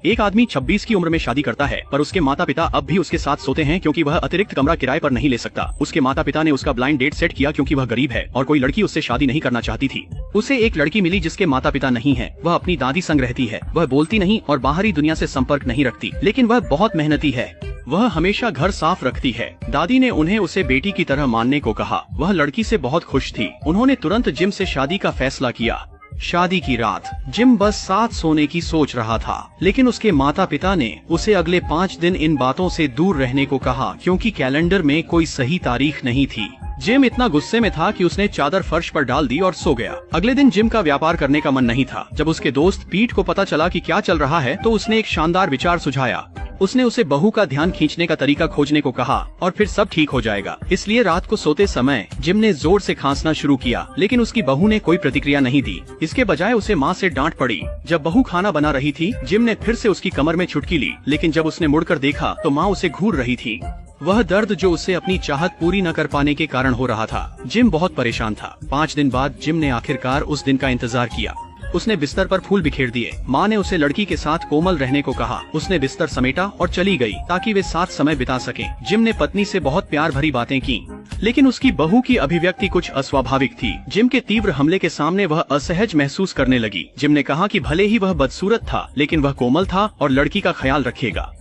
एक आदमी 26 की उम्र में शादी करता है, पर उसके माता पिता अब भी उसके साथ सोते हैं क्योंकि वह अतिरिक्त कमरा किराए पर नहीं ले सकता। उसके माता पिता ने उसका ब्लाइंड डेट सेट किया क्योंकि वह गरीब है और कोई लड़की उससे शादी नहीं करना चाहती थी। उसे एक लड़की मिली जिसके माता पिता नहीं है। वह अपनी दादी संग रहती है। वह बोलती नहीं और बाहरी दुनिया से संपर्क नहीं रखती, लेकिन वह बहुत मेहनती है। वह हमेशा घर साफ रखती है। दादी ने उन्हें उसे बेटी की तरह मानने को कहा। वह लड़की से बहुत खुश थी। उन्होंने तुरंत जिम से शादी का फैसला किया। शादी की रात जिम बस साथ सोने की सोच रहा था, लेकिन उसके माता पिता ने उसे अगले 5 दिन इन बातों से दूर रहने को कहा क्योंकि कैलेंडर में कोई सही तारीख नहीं थी। जिम इतना गुस्से में था कि उसने चादर फर्श पर डाल दी और सो गया। अगले दिन जिम का व्यापार करने का मन नहीं था। जब उसके दोस्त पीट को पता चला कि क्या चल रहा है, तो उसने एक शानदार विचार सुझाया। उसने उसे बहू का ध्यान खींचने का तरीका खोजने को कहा और फिर सब ठीक हो जाएगा। इसलिए रात को सोते समय जिम ने जोर से खांसना शुरू किया, लेकिन उसकी बहू ने कोई प्रतिक्रिया नहीं दी। इसके बजाय उसे माँ से डांट पड़ी। जब बहू खाना बना रही थी, जिम ने फिर से उसकी कमर में चुटकी ली, लेकिन जब उसने मुड़कर देखा तो माँ उसे घूर रही थी। वह दर्द जो उसे अपनी चाहत पूरी न कर पाने के कारण हो रहा था। जिम बहुत परेशान था। 5 दिन बाद जिम ने आखिरकार उस दिन का इंतजार किया। उसने बिस्तर पर फूल बिखेर दिए। माँ ने उसे लड़की के साथ कोमल रहने को कहा। उसने बिस्तर समेटा और चली गई ताकि वे साथ समय बिता सकें। जिम ने पत्नी से बहुत प्यार भरी बातें की, लेकिन उसकी बहू की अभिव्यक्ति कुछ अस्वाभाविक थी। जिम के तीव्र हमले के सामने वह असहज महसूस करने लगी। जिम ने कहा कि भले ही वह बदसूरत था, लेकिन वह कोमल था और लड़की का ख्याल रखेगा।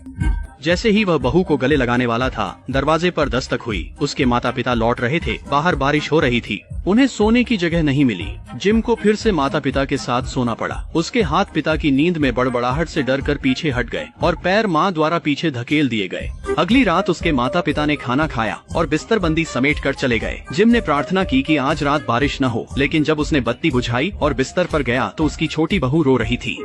जैसे ही वह बहू को गले लगाने वाला था, दरवाजे पर दस्तक हुई। उसके माता पिता लौट रहे थे। बाहर बारिश हो रही थी। उन्हें सोने की जगह नहीं मिली। जिम को फिर से माता पिता के साथ सोना पड़ा। उसके हाथ पिता की नींद में बड़बड़ाहट से डरकर पीछे हट गए और पैर माँ द्वारा पीछे धकेल दिए गए। अगली रात उसके माता पिता ने खाना खाया और बिस्तरबंदी समेट कर चले गए। जिम ने प्रार्थना की कि आज रात बारिश न हो, लेकिन जब उसने बत्ती बुझाई और बिस्तर पर गया तो उसकी छोटी बहू रो रही थी।